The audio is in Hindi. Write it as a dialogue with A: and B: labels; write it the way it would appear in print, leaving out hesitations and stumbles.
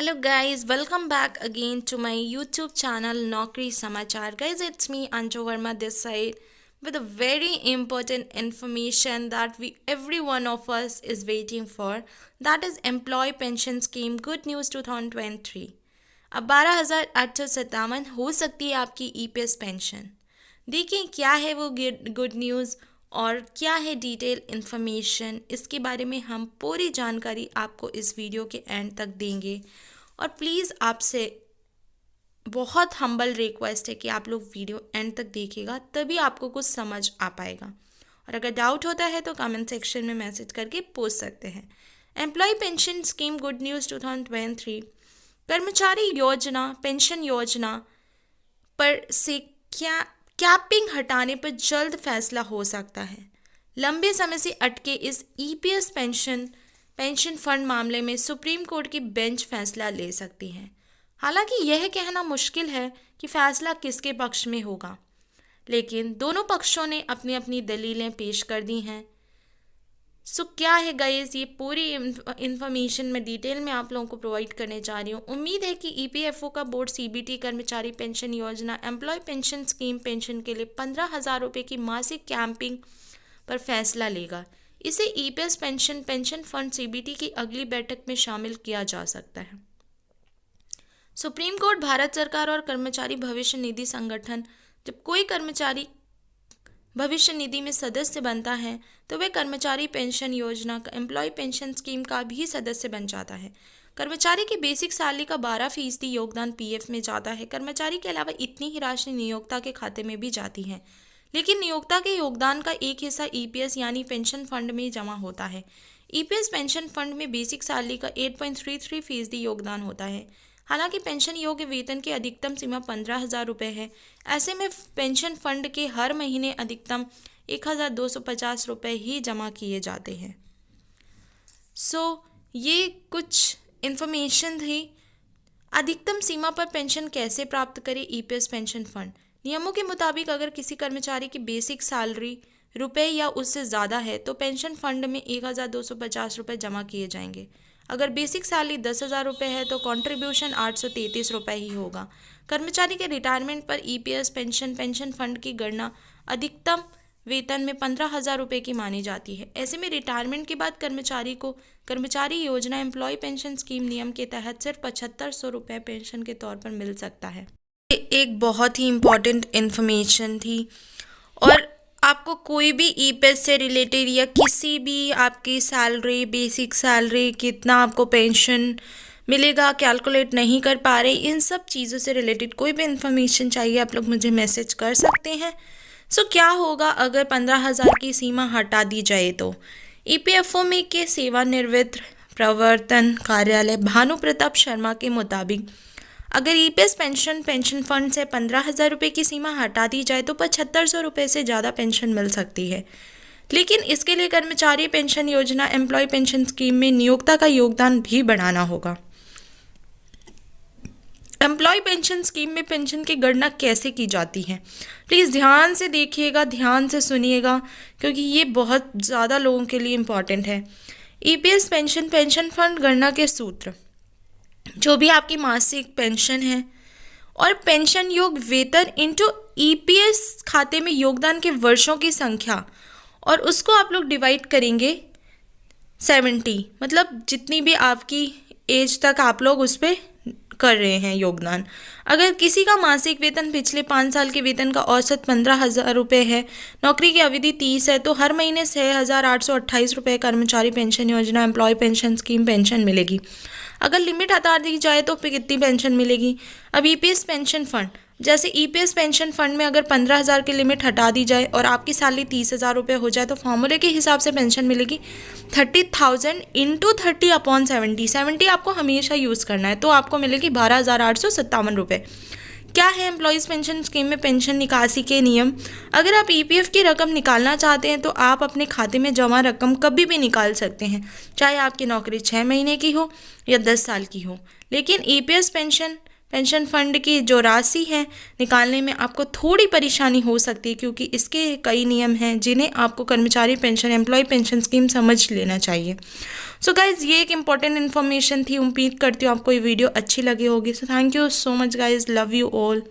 A: Hello guys, welcome back again to my YouTube channel Naukri Samachar. Guys, it's me Anju Verma this side with a very important information that every one of us is waiting for. That is Employee Pension Scheme Good News 2023. अब 12,857 हो सकती है आपकी EPS पेंशन। देखिए क्या है वो गुड न्यूज़ और क्या है डिटेल इन्फॉर्मेशन, इसके बारे में हम पूरी जानकारी आपको इस वीडियो के एंड तक देंगे। और प्लीज़ आपसे बहुत हम्बल रिक्वेस्ट है कि आप लोग वीडियो एंड तक देखिएगा, तभी आपको कुछ समझ आ पाएगा। और अगर डाउट होता है तो कमेंट सेक्शन में मैसेज करके पूछ सकते हैं। Employ pension scheme good news 2023 कर्मचारी योजना पेंशन योजना पर से कैपिंग हटाने पर जल्द फैसला हो सकता है। लंबे समय से अटके इस EPS पेंशन फंड मामले में सुप्रीम कोर्ट की बेंच फैसला ले सकती है। हालांकि यह कहना मुश्किल है कि फैसला किसके पक्ष में होगा, लेकिन दोनों पक्षों ने अपनी अपनी दलीलें पेश कर दी हैं। सो क्या है गाइस, ये पूरी इन्फॉर्मेशन मैं डिटेल में आप लोगों को प्रोवाइड करने जा रही हूँ। उम्मीद है कि EPFO का बोर्ड CBT कर्मचारी पेंशन योजना एम्प्लॉय पेंशन स्कीम पेंशन के लिए 15,000 रुपये की मासिक कैंपिंग पर फैसला लेगा। इसे EPS पेंशन फंड CBT की अगली बैठक में शामिल किया जा सकता है। सुप्रीम कोर्ट भारत सरकार और कर्मचारी भविष्य निधि संगठन, जब कोई कर्मचारी भविष्य निधि में सदस्य बनता है तो वह कर्मचारी पेंशन योजना का एम्प्लॉय पेंशन स्कीम का भी सदस्य बन जाता है। कर्मचारी की बेसिक सैलरी का 12% योगदान PF में जाता है। कर्मचारी के अलावा इतनी ही राशि नियोक्ता के खाते में भी जाती है, लेकिन नियोक्ता के योगदान का एक हिस्सा EPS यानी पेंशन फंड में जमा होता है। EPS पेंशन फंड में बेसिक सैलरी का 8.33% योगदान होता है। हालांकि पेंशन योग्य वेतन की अधिकतम सीमा 15,000 रुपये है। ऐसे में पेंशन फंड के हर महीने अधिकतम 1,250 रुपये ही जमा किए जाते हैं। ये कुछ इन्फॉर्मेशन थी। अधिकतम सीमा पर पेंशन कैसे प्राप्त करें EPS पेंशन फंड। नियमों के मुताबिक अगर किसी कर्मचारी की बेसिक सैलरी रुपये या उससे ज़्यादा है तो पेंशन फंड में 1,250 रुपये जमा किए जाएंगे। अगर बेसिक सैलरी 10,000 रुपये है तो कंट्रीब्यूशन 833 रुपये ही होगा। कर्मचारी के रिटायरमेंट पर EPS पेंशन फंड की गणना अधिकतम वेतन में 15,000 रुपये की मानी जाती है। ऐसे में रिटायरमेंट के बाद कर्मचारी को कर्मचारी योजना एम्प्लॉय पेंशन स्कीम नियम के तहत सिर्फ 7,500 रुपये पेंशन के तौर पर मिल सकता है। ये एक बहुत ही इम्पॉर्टेंट इन्फॉर्मेशन थी। और आपको कोई भी EPS से रिलेटेड या किसी भी आपकी सैलरी बेसिक सैलरी कितना आपको पेंशन मिलेगा कैलकुलेट नहीं कर पा रहे, इन सब चीज़ों से रिलेटेड कोई भी इन्फॉर्मेशन चाहिए आप लोग मुझे मैसेज कर सकते हैं। क्या होगा अगर 15,000 की सीमा हटा दी जाए तो EPFO में के सेवानिवृत्त प्रवर्तन कार्यालय भानु प्रताप शर्मा के मुताबिक अगर EPS पेंशन फंड से 15,000 रुपये की सीमा हटा दी जाए तो 7,500 रुपये से ज़्यादा पेंशन मिल सकती है। लेकिन इसके लिए कर्मचारी पेंशन योजना एम्प्लॉय पेंशन स्कीम में नियोक्ता का योगदान भी बढ़ाना होगा। एम्प्लॉय पेंशन स्कीम में पेंशन की गणना कैसे की जाती है, प्लीज़ ध्यान से देखिएगा, ध्यान से सुनिएगा, क्योंकि ये बहुत ज़्यादा लोगों के लिए इम्पॉर्टेंट है। EPS पेंशन फंड गणना के सूत्र, जो भी आपकी मासिक पेंशन है और पेंशन योग्य वेतन इंटू EPS खाते में योगदान के वर्षों की संख्या, और उसको आप लोग डिवाइड करेंगे 70, मतलब जितनी भी आपकी एज तक आप लोग उस पर कर रहे हैं योगदान। अगर किसी का मासिक वेतन पिछले 5 साल के वेतन का औसत 15,000 रुपये है, नौकरी की अवधि 30 है, तो हर महीने 6,828 रुपये कर्मचारी पेंशन योजना एम्प्लॉय पेंशन स्कीम पेंशन मिलेगी। अगर लिमिट हटा दी जाए तो फिर कितनी पेंशन मिलेगी। अब EPS पेंशन फंड, जैसे EPS पेंशन फंड में अगर 15,000 की लिमिट हटा दी जाए और आपकी सैलरी 30,000 रुपये हो जाए तो फॉर्मूले के हिसाब से पेंशन मिलेगी 30,000 इंटू 30/70। 70 आपको हमेशा यूज़ करना है, तो आपको मिलेगी 12,857 रुपये। क्या है एम्प्लॉयज़ पेंशन स्कीम में पेंशन निकासी के नियम। अगर आप EPF की रकम निकालना चाहते हैं तो आप अपने खाते में जमा रकम कभी भी निकाल सकते हैं, चाहे आपकी नौकरी 6 महीने की हो या 10 साल की हो। लेकिन EPS पेंशन पेंशन फंड की जो राशि है निकालने में आपको थोड़ी परेशानी हो सकती है, क्योंकि इसके कई नियम हैं जिन्हें आपको कर्मचारी पेंशन, एम्प्लॉय पेंशन स्कीम समझ लेना चाहिए। सो गाइज, ये एक इंपॉर्टेंट इन्फॉर्मेशन थी। उम्मीद करती हूँ आपको ये वीडियो अच्छी लगी होगी। So thank you so much guys, love you all.